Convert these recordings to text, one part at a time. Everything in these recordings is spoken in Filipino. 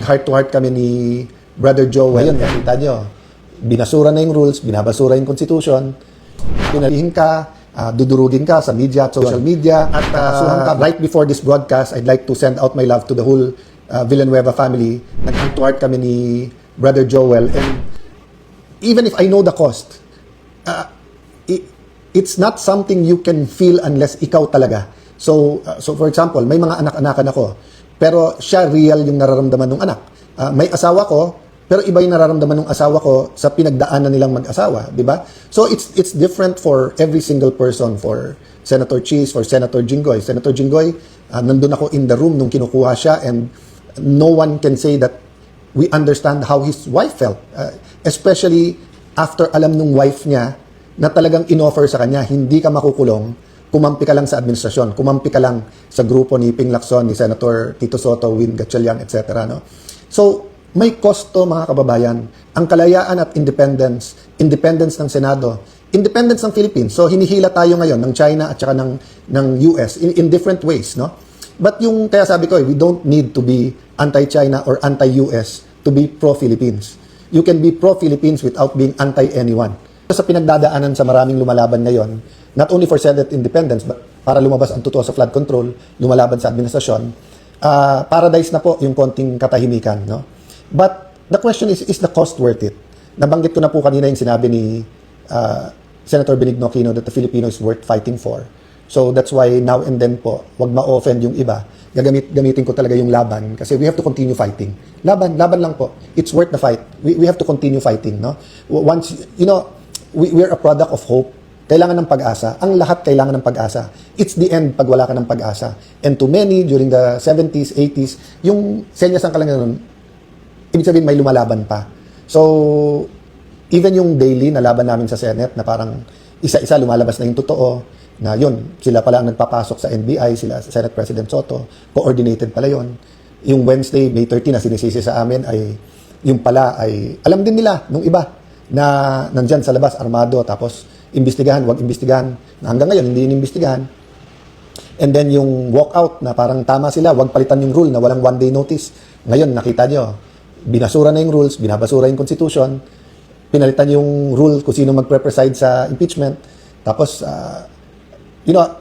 heart to heart kami ni Brother Joe. Ngayon, nakita nyo, binasura na yung rules, binabasura yung constitution, pinalihin ka, dudurugin ka sa media, social media, at ka. Right before this broadcast, I'd like to send out my love to the whole Villanueva family. Nag-heart to heart kami ni Brother Joel. And even if I know the cost, it's not something you can feel unless ikaw talaga. So for example, may mga anak-anakan ako, pero siya real yung nararamdaman ng anak. May asawa ko, pero iba yung nararamdaman ng asawa ko sa pinagdaanan nilang mag-asawa, di ba? So it's different for every single person. For Senator Cheese, for Senator Jinggoy. Senator Jinggoy, nandun ako in the room nung kinukuha siya, and no one can say that we understand how his wife felt. Especially after alam nung wife niya na talagang inoffer sa kanya, hindi ka makukulong, kumampi ka lang sa administrasyon, kumampi ka lang sa grupo ni Ping Lacson, ni Senator Tito Soto, Win Gatchalian, etc. No? So, may kosto, mga kababayan, ang kalayaan at independence ng Senado, independence ng Philippines. So, hinihila tayo ngayon ng China at saka ng US in different ways, no? But yung, kaya sabi ko, we don't need to be anti-China or anti-US to be pro-Philippines. You can be pro-Philippines without being anti-anyone. Sa pinagdadaanan sa maraming lumalaban ngayon, not only for Senate independence, but para lumabas ang totoo sa flood control, lumalaban sa administrasyon, paradise na po yung konting katahimikan, no? But the question is the cost worth it? Nabanggit ko na po kanina yung sinabi ni Senator Benigno Aquino that the Filipino is worth fighting for. So that's why now and then po, wag ma-offend yung iba. Gamitin ko talaga yung laban kasi we have to continue fighting. Laban lang po. It's worth the fight. We have to continue fighting, no? Once, we're a product of hope. Kailangan ng pag-asa. Ang lahat kailangan ng pag-asa. It's the end pag wala ka ng pag-asa. And to many, during the 70s, 80s, yung senyas ng kalanganan, ibig sabihin may lumalaban pa. So, even yung daily na laban namin sa Senate na parang isa-isa lumalabas na yung totoo, na yun, sila pala ang nagpapasok sa NBI, sila Senate President Soto, coordinated pala yun. Yung Wednesday, May 13 na sinisisi sa amin ay, yung pala ay, alam din nila nung iba na nandyan sa labas, armado, tapos imbestigahan, wag imbestigahan, na hanggang ngayon hindi inimbestigahan. And then yung walkout na parang tama sila, wag palitan yung rule na walang one day notice. Ngayon, nakita nyo, binasura na yung rules, binabasura yung constitution, pinalitan yung rule kung sino magpre-preside sa impeachment. Tapos,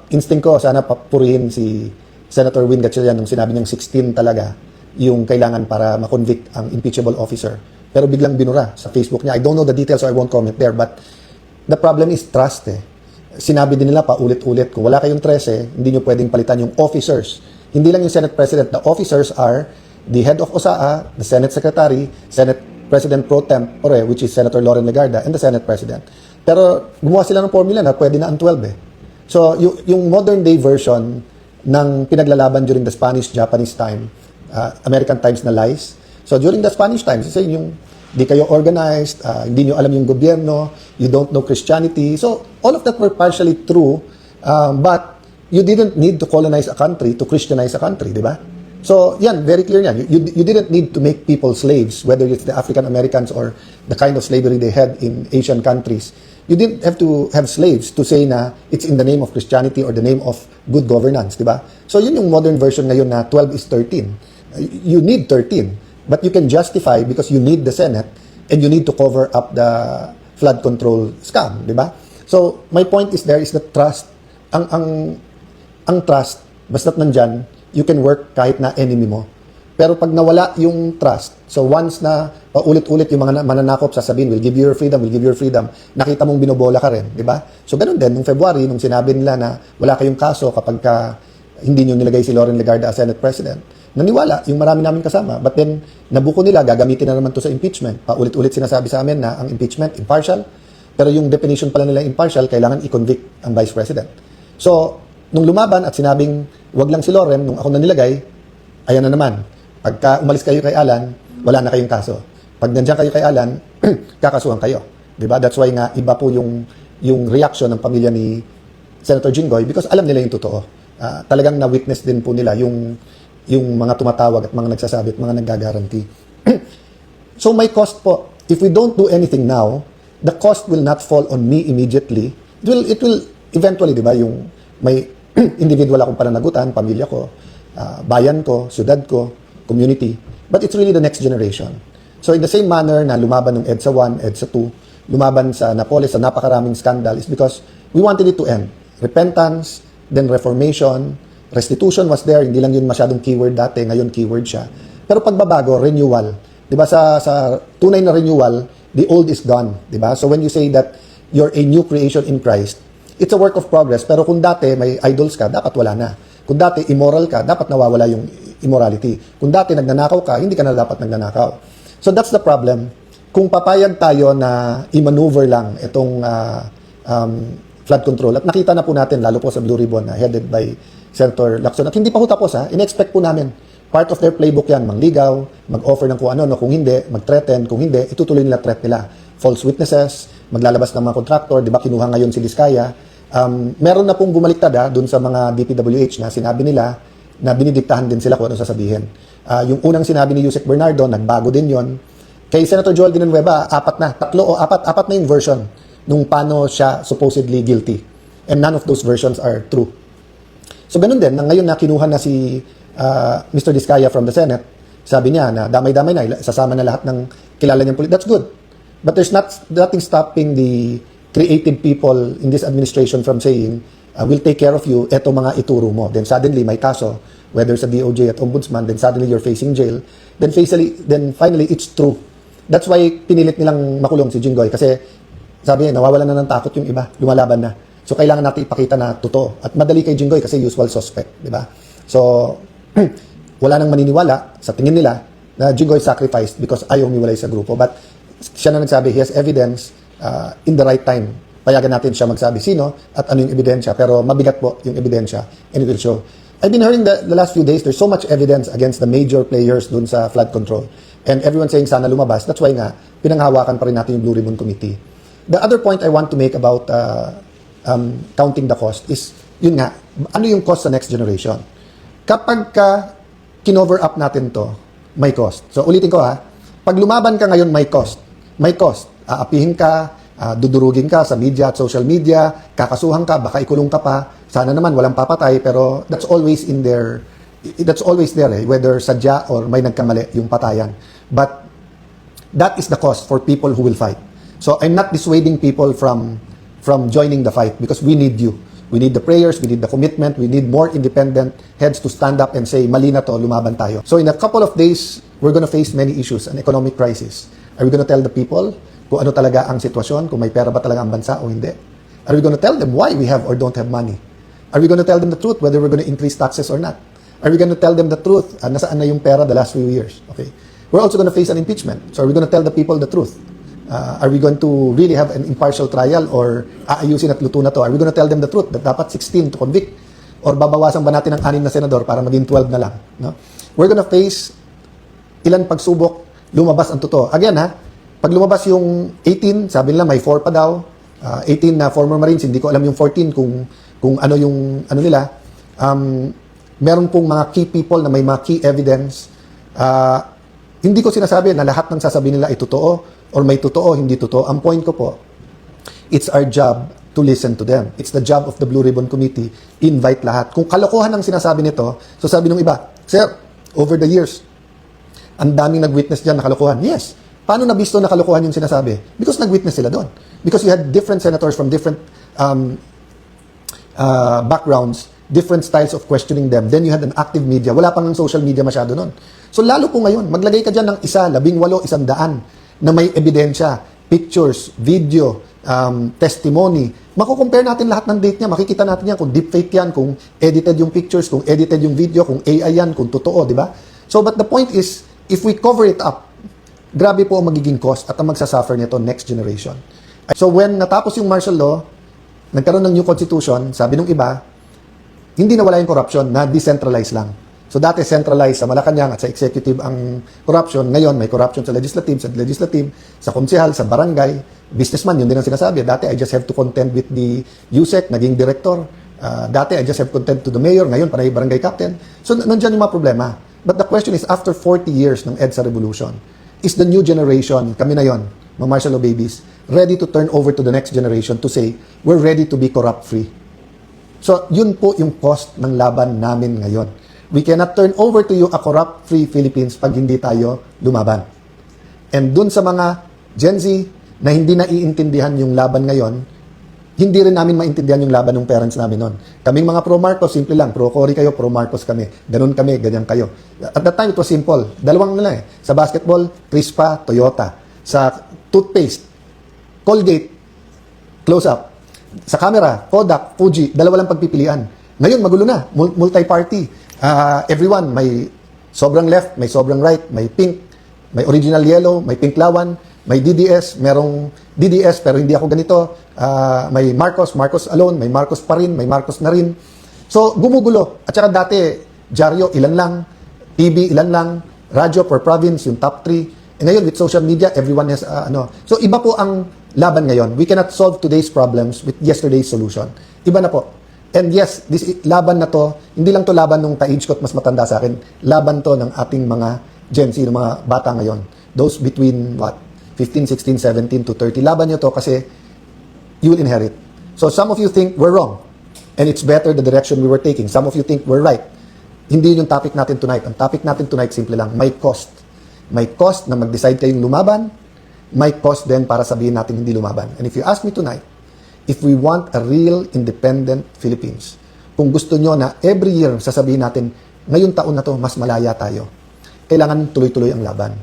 instinct ko, sana papurihin si Senator Win Gatchalian nung sinabi niyang 16 talaga yung kailangan para makonvict ang impeachable officer. Pero biglang binura sa Facebook niya. I don't know the details so I won't comment there. But the problem is trust eh. Sinabi din nila pa ulit-ulit, kung wala kayong 13, hindi nyo pwedeng palitan yung officers. Hindi lang yung Senate President. The officers are the head of OSAA, the Senate Secretary, Senate President Pro Tempore, which is Senator Loren Legarda, and the Senate President. Pero gumawa sila ng formula na pwede na ang 12 eh. So, yung modern day version ng pinaglalaban during the Spanish-Japanese time, American times na lies. So, during the Spanish times, kasi yung di kayo organized, hindi nyo alam yung gobyerno, you don't know Christianity. So, all of that were partially true, but you didn't need to colonize a country to Christianize a country, di ba? So, yan, very clear yan. You didn't need to make people slaves, whether it's the African Americans or the kind of slavery they had in Asian countries. You didn't have to have slaves to say na it's in the name of Christianity or the name of good governance, di ba? So, yun yung modern version ngayon na 12 is 13. You need 13, but you can justify because you need the Senate and you need to cover up the flood control scam, di ba? So, my point is there is the trust. Ang trust, basta't nandyan, you can work kahit na enemy mo. Pero pag nawala yung trust, so once na paulit-ulit yung mga mananakop sasabihin, we'll give you your freedom, nakita mong binobola ka rin, di ba? So ganun din, nung February, nung sinabi nila na wala kayong kaso kapag hindi nyo nilagay si Loren Legarda as Senate President, naniwala yung marami namin kasama. But then, nabuko nila, gagamitin na naman to sa impeachment. Paulit-ulit sinasabi sa amin na ang impeachment, impartial. Pero yung definition pala nila impartial, kailangan i-convict ang Vice President. So, nung lumaban at sinabing, wag lang si Loren, nung ako na nilagay, ayan na naman. Pagka umalis kayo kay Alan, wala na kayong kaso. Pag nandiyan kayo kay Alan, kakasuhan kayo. Diba? That's why nga, iba po yung reaction ng pamilya ni Senator Jinggoy because alam nila yung totoo. Talagang na-witness din po nila yung mga tumatawag at mga nagsasabi at mga naggagaranti. So may cost po. If we don't do anything now, the cost will not fall on me immediately. It will eventually, diba, yung may individual akong pananagutan, pamilya ko, bayan ko, syudad ko, community. but it's really the next generation. So in the same manner na lumaban ng EDSA 1, EDSA 2, lumaban sa Napoles sa napakaraming scandal is because we wanted it to end. Repentance, then reformation, restitution was there, hindi lang yun masyadong keyword dati, ngayon keyword siya. Pero pagbabago, renewal. 'Di ba sa tunay na renewal, the old is gone, 'di ba? So when you say that you're a new creation in Christ, it's a work of progress. Pero kung dati may idols ka, dapat wala na. Kung dati immoral ka, dapat nawawala yung immorality. Kung dati nagnanakaw ka, hindi ka na dapat nagnanakaw. So that's the problem. Kung papayag tayo na i-maneuver lang itong flood control, at nakita na po natin, lalo po sa Blue Ribbon, headed by Senator Lacson, at hindi pa ho tapos, in-expect po namin. Part of their playbook yan, mangligaw, mag-offer ng kung ano, kung hindi, mag-threaten, kung hindi, itutuloy nila threat nila. False witnesses, maglalabas ng mga contractor, di ba kinuha ngayon si Diskaya. Meron na pong bumaliktad dun sa mga DPWH na sinabi nila na dinidiktahan din sila kung ano sasabihin. Yung unang sinabi ni Yusek Bernardo, nagbago din yon. Kay Senator Joel Villanueva, apat na yung version nung paano siya supposedly guilty. And none of those versions are true. So ganun din, ngayon na kinuha na si Mr. Diskaya from the Senate, sabi niya na damay-damay na, sasama na lahat ng kilala niyang police. That's good. But there's nothing stopping the creative people in this administration from saying, we'll take care of you, eto mga ituro mo. Then suddenly may kaso, whether sa DOJ at Ombudsman, then suddenly you're facing jail. Then finally, it's true. That's why pinilit nilang makulong si Jinggoy kasi sabi niya, nawawalan na ng takot yung iba, lumalaban na. So kailangan natin ipakita na totoo. At madali kay Jinggoy kasi usual suspect, di ba? So wala nang maniniwala sa tingin nila na Jinggoy sacrificed because ayaw umiwalay sa grupo. But siya na nagsabi, he has evidence in the right time. Payagan natin siya magsabi sino at ano yung ebidensya. Pero mabigat po yung ebidensya and it will show. I've been hearing the last few days, there's so much evidence against the major players dun sa flood control. And everyone saying sana lumabas. That's why nga, pinanghawakan pa rin natin yung Blue Ribbon Committee. The other point I want to make about counting the cost is, yun nga, ano yung cost sa next generation? Kapag kinover up natin to, may cost. So ulitin ko pag lumaban ka ngayon, may cost. May cost. Aapihin ka, dudurugin ka sa media at social media, kakasuhan ka, baka ikulong ka pa. Sana naman walang papatay, pero that's always there, whether sadya or may nagkamali yung patayan. But that is the cost for people who will fight. So I'm not dissuading people from joining the fight because we need you. We need the prayers, we need the commitment, we need more independent heads to stand up and say, mali na to, lumaban tayo. So in a couple of days, we're going to face many issues, an economic crisis. Are we going to tell the people kung ano talaga ang sitwasyon, kung may pera ba talaga ang bansa o hindi? Are we going to tell them why we have or don't have money? Are we going to tell them the truth, whether we're going to increase taxes or not? Are we going to tell them the truth, nasaan na yung pera the last few years? Okay. We're also going to face an impeachment. So are we going to tell the people the truth? Are we going to really have an impartial trial or aayusin at luto na to? Are we going to tell them the truth that dapat 16 to convict? Or babawasan ba natin ang 6 na senador para maging 12 na lang? No? We're going to face ilan pagsubok, lumabas ang totoo. Again pag lumabas yung 18, sabi nila may 4 pa daw. 18 na former Marines, hindi ko alam yung 14 kung ano yung ano nila. Meron pong mga key people na may mga key evidence. Hindi ko sinasabi na lahat ng sasabihin nila ay totoo or may totoo, hindi totoo. Ang point ko po, it's our job to listen to them. It's the job of the Blue Ribbon Committee. Invite lahat. Kung kalokohan ang sinasabi nito, so sabi ng iba, Sir, over the years, ang daming nag-witness dyan na kalokohan. Yes. Paano nabisto na kalokohan yung sinasabi? Because nag-witness sila doon. Because you had different senators from different backgrounds, different styles of questioning them. Then you had an active media. Wala pang social media masyado noon. So lalo po ngayon, maglagay ka dyan ng 1, 18, 100 na may ebidensya, pictures, video, testimony. Mako-compare natin lahat ng date niya. Makikita natin yan kung deepfake yan, kung edited yung pictures, kung edited yung video, kung AI yan, kung totoo, di ba? So, but the point is, if we cover it up, grabe po ang magiging cost at ang magsasuffer nito next generation. So, when natapos yung martial law, nagkaroon ng new constitution, sabi nung iba, hindi nawala yung corruption, na-decentralize lang. So dati centralized sa Malacanang at sa executive ang corruption. Ngayon may corruption sa legislative, sa konsehal, sa barangay. Businessman, yun din ang sinasabi. Dati I just have to contend with the USEC, naging director. Dati I just have to contend to the mayor. Ngayon panay barangay captain. So nandiyan yung mga problema. But the question is, after 40 years ng EDSA revolution, is the new generation, kami na yon, mga martial law babies, ready to turn over to the next generation to say, we're ready to be corrupt-free. So yun po yung cost ng laban namin ngayon. We cannot turn over to you a corrupt, free Philippines pag hindi tayo lumaban. And dun sa mga Gen Z na hindi naiintindihan yung laban ngayon, hindi rin namin maintindihan yung laban ng parents namin noon. Kaming mga pro-Marcos, simple lang. Pro-Cory kayo, pro-Marcos kami. Ganun kami, ganyan kayo. At that time, it was simple. Dalawang na lang eh. Sa basketball, Crispa, Toyota. Sa toothpaste, Colgate, Close-Up. Sa camera, Kodak, Fuji, dalawa lang pagpipilian. Ngayon, magulo na. Multi-party. Everyone, may sobrang left, may sobrang right, may pink, may original yellow, may pink lawan, may DDS, merong DDS pero hindi ako ganito. May Marcos alone, may Marcos pa rin, may Marcos na rin. So, gumugulo. At saka dati, dyaryo, ilan lang. TV, ilan lang. Radyo per province, yung top 3. And ngayon, with social media, everyone has, So, iba po ang laban ngayon. We cannot solve today's problems with yesterday's solution. Iba na po. And yes, this laban na to, hindi lang to laban nung ka-age ko at mas matanda sa akin. Laban to ng ating mga Gen Z, ng mga bata ngayon. Those between, 15, 16, 17 to 30. Laban nyo to kasi you will inherit. So some of you think we're wrong and it's better the direction we were taking. Some of you think we're right. Hindi yun yung topic natin tonight. Ang topic natin tonight, simple lang, may cost. May cost na mag-decide kayong lumaban, may cost din para sabihin natin hindi lumaban. And if you ask me tonight, if we want a real independent Philippines, kung gusto nyo na every year sasabihin natin, ngayong taon na to, mas malaya tayo, kailangan tuloy-tuloy ang laban.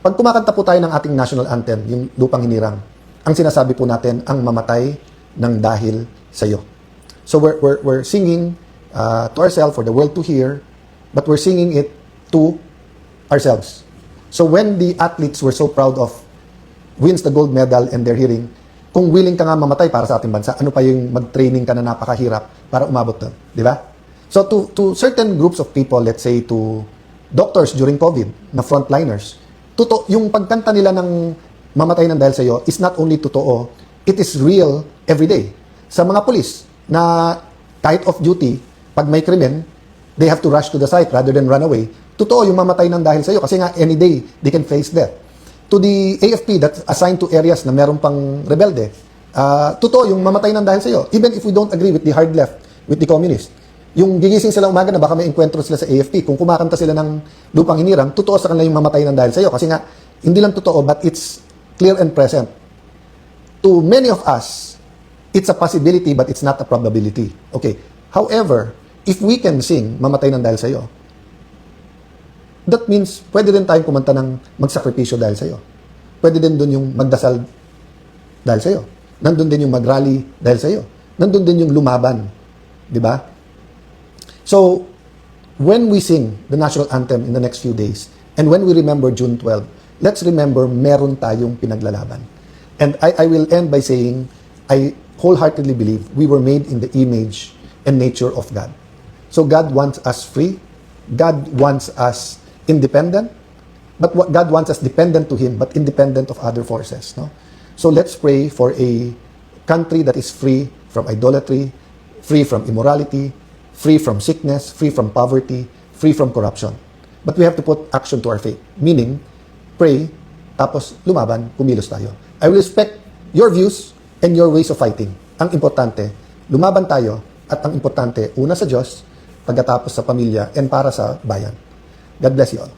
Pag kumakanta po tayo ng ating national anthem, yung Lupang Hinirang, ang sinasabi po natin, ang mamatay ng dahil sa iyo. So we're singing to ourselves for the world to hear, but we're singing it to ourselves. So when the athletes were so proud of wins the gold medal and they're hearing, kung willing ka nga mamatay para sa ating bansa, ano pa yung mag-training ka na napakahirap para umabot doon, di ba? So to certain groups of people, let's say to doctors during COVID, na frontliners, yung pagkanta nila ng mamatay ng dahil sa iyo is not only totoo, it is real every day. Sa mga pulis na kahit off duty, pag may krimen, they have to rush to the site rather than run away. Totoo yung mamatay ng dahil sa iyo kasi nga any day they can face death. To the AFP that's assigned to areas na meron pang rebelde, totoo yung mamatay ng dahil sa iyo. Even if we don't agree with the hard left, with the communist. Yung gigising sila umaga na baka may enkwentro sila sa AFP, kung kumakanta sila ng Lupang Hinirang, totoo sa kanila yung mamatay ng dahil sa iyo. Kasi nga, hindi lang totoo, but it's clear and present. To many of us, it's a possibility, but it's not a probability. Okay. However, if we can sing mamatay ng dahil sa iyo, that means pwede din tayong kumanta ng magsakripisyo dahil sa iyo. Pwede din doon yung magdasal dahil sa iyo. Nandun din yung mag-rally dahil sa iyo. Nandun din yung lumaban. Di ba? So, when we sing the national anthem in the next few days, and when we remember June 12, let's remember meron tayong pinaglalaban. And I will end by saying, I wholeheartedly believe we were made in the image and nature of God. So God wants us free. God wants us independent. But God wants us dependent to Him, but independent of other forces. No? So let's pray for a country that is free from idolatry, free from immorality, free from sickness, free from poverty, free from corruption. But we have to put action to our faith. Meaning, pray, tapos lumaban, kumilos tayo. I will respect your views and your ways of fighting. Ang importante, lumaban tayo, at ang importante, una sa Diyos, pagkatapos sa pamilya, and para sa bayan. God bless you all.